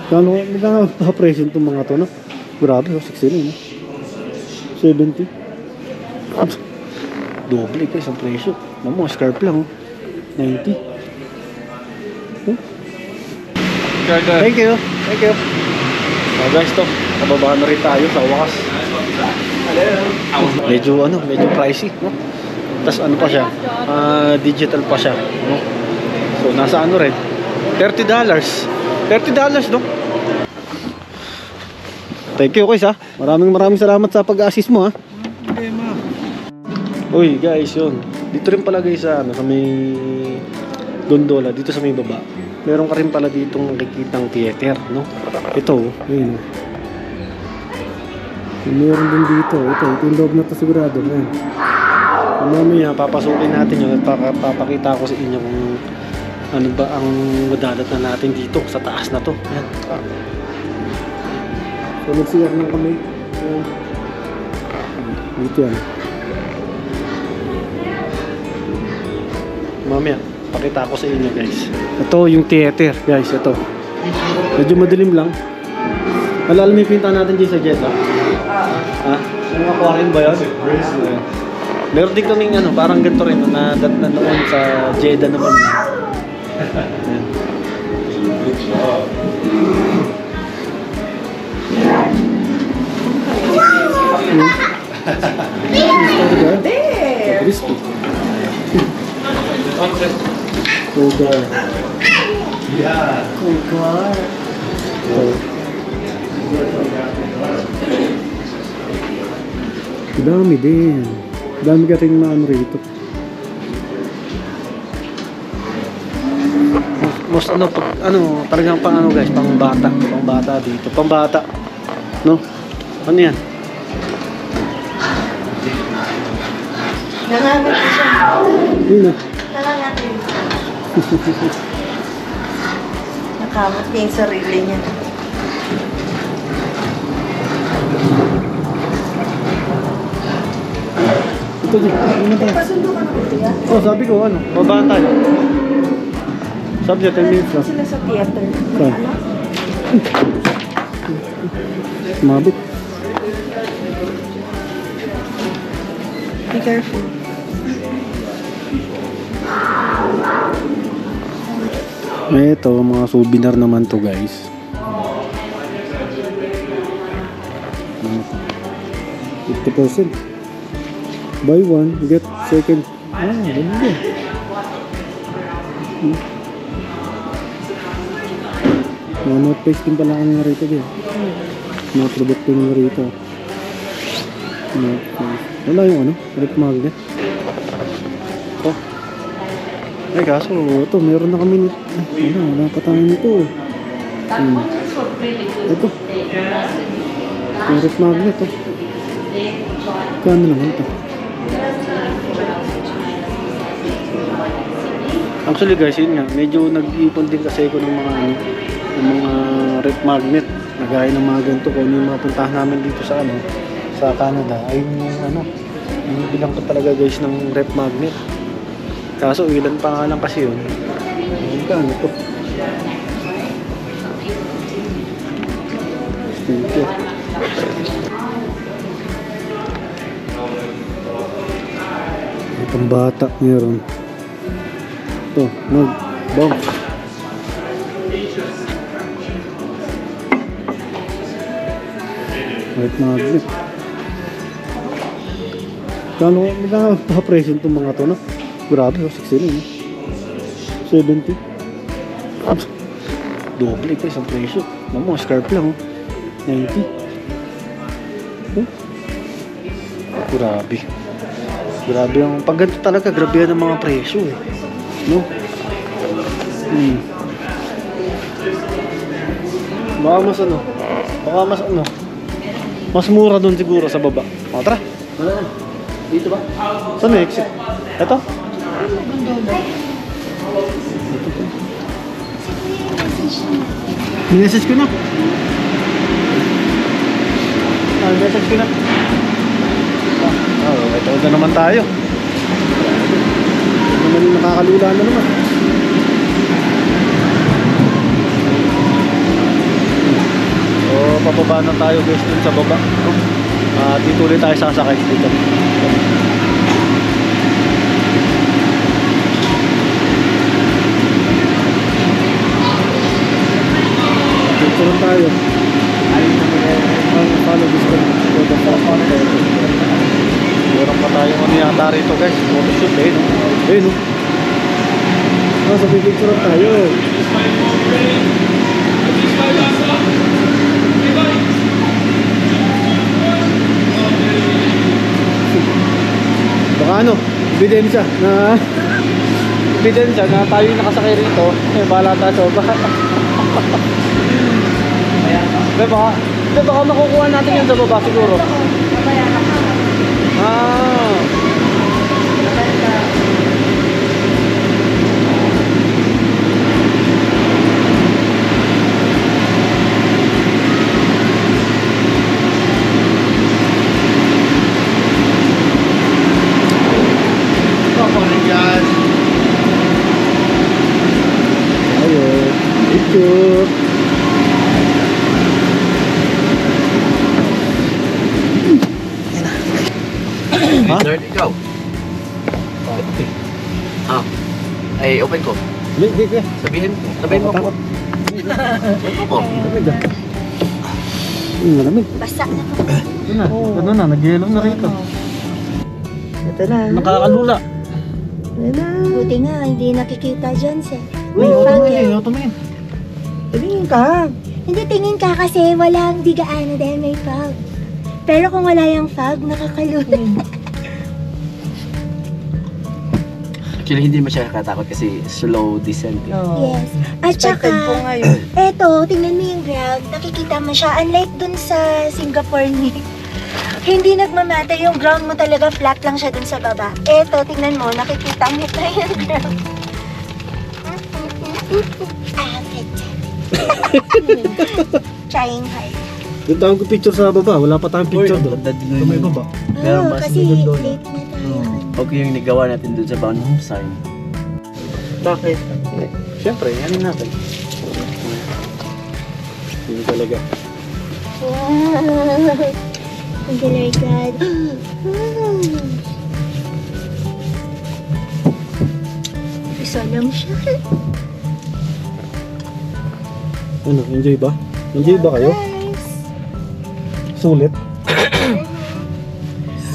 Magkano pa-presyo itong mga to, no? Grabe, 60 no? 70. Doble guys ang presyo. Mamo, scarf lang, 90. Oh. Thank you. Thank you. So guys, to, nababa na rin tayo sa wakas. Medyo pricey, no? Tapos ano pa siya? Digital pa siya, no? So nasa ano rin? $30. $30, no? Thank you, guys, ha. Maraming salamat sa pag-assist mo, ha. Okay, ma. Uy, guys, yun. Dito rin pala, guys, sa may gondola, dito sa may baba. Meron ka rin pala ditong nakikitang theater, no? Ito, yun. Meron din dito. Ito yung loob na to sigurado. Ayan. Mamaya, papasukin natin yun at papakita ko sa inyo kung ano ba ang madadat na natin dito sa taas na to. Ayan. So, nagsiyar ng kamay. Ayan. Dito yan. Mamaya, pakita ko sa inyo, guys. Ito yung theater, guys. Ito. Medyo madilim lang. Alam mo yung pinta natin dyan sa Jeddah? Ha? Yung aquarium ba yun? Meron din kaming parang ganito rin na noon sa Jeddah naman. There! Crispy. Cougar. Yeah. Cougar. Dami din. Dami ka rin na rito. Most talagang guys, pang bata dito. Pang bata. No? Ano yan? Nangangati siya. Yun na. Nangangati. Nakamot niya yung sarili niya. Ito din. Ano tayo? Pasundo ka naman ito yan. Oh, sabi ko babaan tayo. Sabi niya 10 minutes lang. Sila sa theater. Saan? Mabit. Be careful. Ito, mga souvenir naman to, guys. 50%. Buy one, get second. Ganda. Mga note paste din pala kami rito din. Mga produkto nyo rito. Wala yung rip magnet. Oh. Ay, kaso ito, meron na kami wala pa tayo nito. Ito. Yung rip magnet, oh. Kano naman ito? Actually guys, yun nga, medyo nag-ipon din kasi ako ng mga rep magnet na gaya ng mga ganito. Kung yung mga puntahan namin dito sa sa Canada ay yung bilang ko talaga guys ng rep magnet. Kaso ilan pa nga lang kasi yun. Ano to? Sticker. Itong bata meron. Ito, bomb. Right magnet. Magkano pa-presyo itong mga to, no? Grabe, 60 no? 70. Doble guys ang presyo. Mamo, scarf lang, 90. Oh. Grabe. Grabe ang pag ganito talaga, grabe yan ang mga presyo eh. No? Baka mas mura doon siguro sa baba. O, tara. Dito ba? Saan may exit? Ito? Message ko na. Message ko na. Ito na naman tayo. Nakakalula na naman. Pababa na tayo guys dun sa baba. No? Dito ulit tayo sasakay dito. Picture tayo. Follow this one. Meron pa tayo ano yata rito guys. Photoshoot eh. Eh no. Sa picture tayo. Baka ano, ebidensya na tayo yung nakasakay rito. Eh, bahala tayo sa baba. Baka makukuha natin yan sa baba siguro. Ah. Ayo, picture. Ha? There you go. Ay, open ko. Hindi. Sabihin mo po. Open ko. Malamig. Basta na po. Ano na, nag-yellow na rito. Ito na. Nakakalula. Buti nga, hindi nakikita dyan sa... Uy, tumingin. Tingin ka. Hindi tingin ka kasi walang digaan dahil may fog. Pero kung wala yung fog, nakakalula. Actually, hindi masyadong katakot kasi slow descent. Yes. At saka, eto, tingnan mo yung ground. Nakikita mo siya. Unlike dun sa Singapore ni, hindi nagmamata yung ground mo talaga. Flat lang siya dun sa baba. Eto, tingnan mo. Nakikita mo na yung ground. Trying hard. Doon tayo picture sa baba. Wala pa tayong picture doon. Sa may baba. Pero mas kasi maganda doon. late na tayo. Okay yung nagawa natin doon sa bound sign. Bakit? Siyempre, yanin natin. Hindi talaga. Wow! Thank you, Lord God. Isa lang siya. Ano, enjoy ba? Enjoy ba kayo? Nice. Sulit?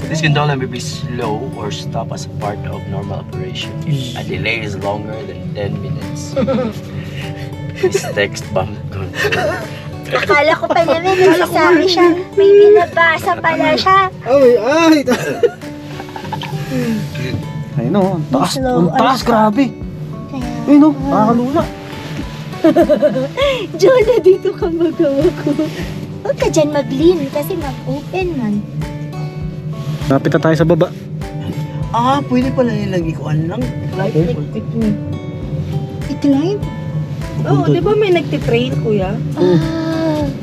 This gondola may be slow or stop as a part of normal operation. If a delay is longer than 10 minutes. This text bomb control. Akala ko pa naman nagsasabi siya. May binabasa pala siya. Ay! Ay no, ang taas. Slow Ang taas, or- grabe. Ay no, nakakalula. Jonah, dito ka magawa ko. Huwag ka dyan mag-lean kasi mag-open man. Napit na tayo sa baba. Pwede pala nilang ikuan lang. I-climb? Oo, di ba may nagtitrain, kuya?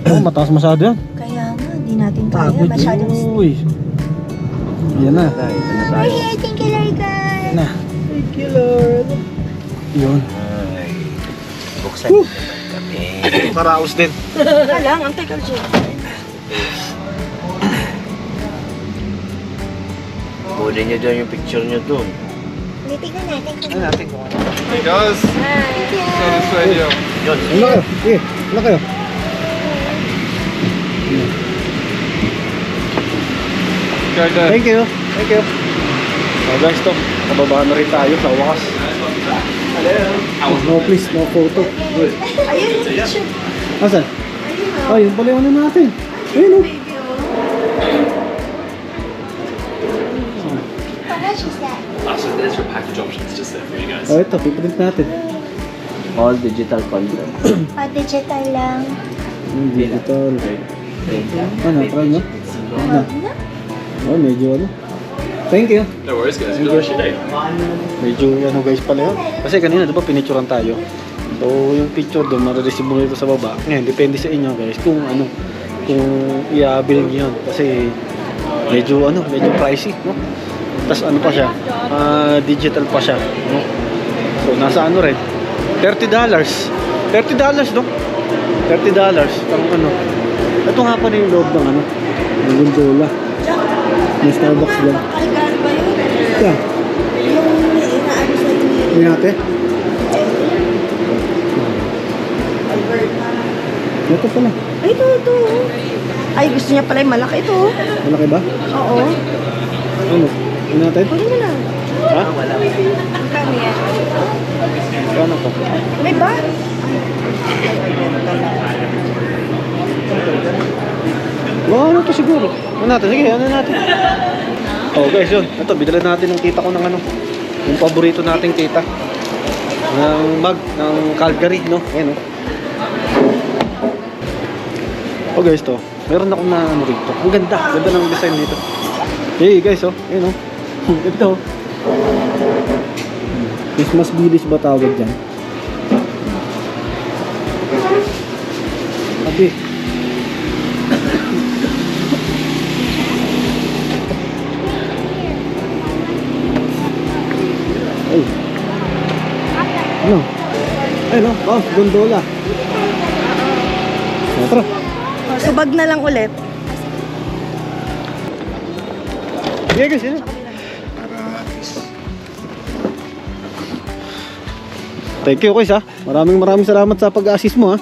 Oh, mataas masyado yan. Kaya nga, di natin kaya. Masyadong... Uy. Yan na. We're here, thank you, Lord God. Na. Thank you, Lord. Yun. Ay, buksan kami. Karaos din. Teka lang, antay ka dyan. Kunin niyo doon yung picture niyo doon. Tingnan natin kung... Ano natin kung ano. Hey guys, Thank you. this video. Yun. Ano kayo? Sige, ano kayo? Okay, done. Thank you. Thank you. So guys, to. Kababa na rin tayo sa wakas. No please, no photo. Ayun, picture. Asan? Oh, yun pala yung ano natin. Ayun o. How much is that? So there's your package options just there for you guys. Oh, ito, piprint natin. All digital content. Digital lang. Digital. Ano, try nyo? Ano? Oh, medyo ano. Thank you. No worries guys, enjoy the rest of your day. Medyo ano guys pala yun. Kasi kanina diba pinicturean tayo. So yung picture doon marireceive mo ito sa baba. Ngayon depende sa inyo guys kung ano kung i-build yun. Kasi medyo pricey, no? Tapos ano pa siya? Digital pa siya, no? So nasa ano rin? $30. $30 no? $30 ang ano. Ito nga pala yung loob ng ano, ng gondola. May Starbucks lang. Algar ba yun? Yeah. Yung inaano sa inyo. Hindi natin. Ito pala. Ay, ito. Ay, gusto niya pala yung malaki ito. Malaki ba? Oo. Ano? Hindi natin? Kunin mo na. Ha? Magkano yan? Ano pa? May ba? Mga ano to siguro? Ano natin? Sige, ano natin? Oh guys, yun. Ito, bidala natin ng tita ko ng ano. Yung paborito nating tita. Ng mug, ng Calgary, no? Ayan, no? Oh guys, to. Meron akong na ano rito. Ang ganda. Ganda ng design dito. Hey guys, oh. Ayan, oh. Ito. Christmas village ba tawag dyan? Abi. Ay. Ano? Ay, no? Oh, gondola. Tara. Subag na lang ulit. Sige guys, yun. Thank you guys ha. Maraming salamat sa pag-assist mo ha.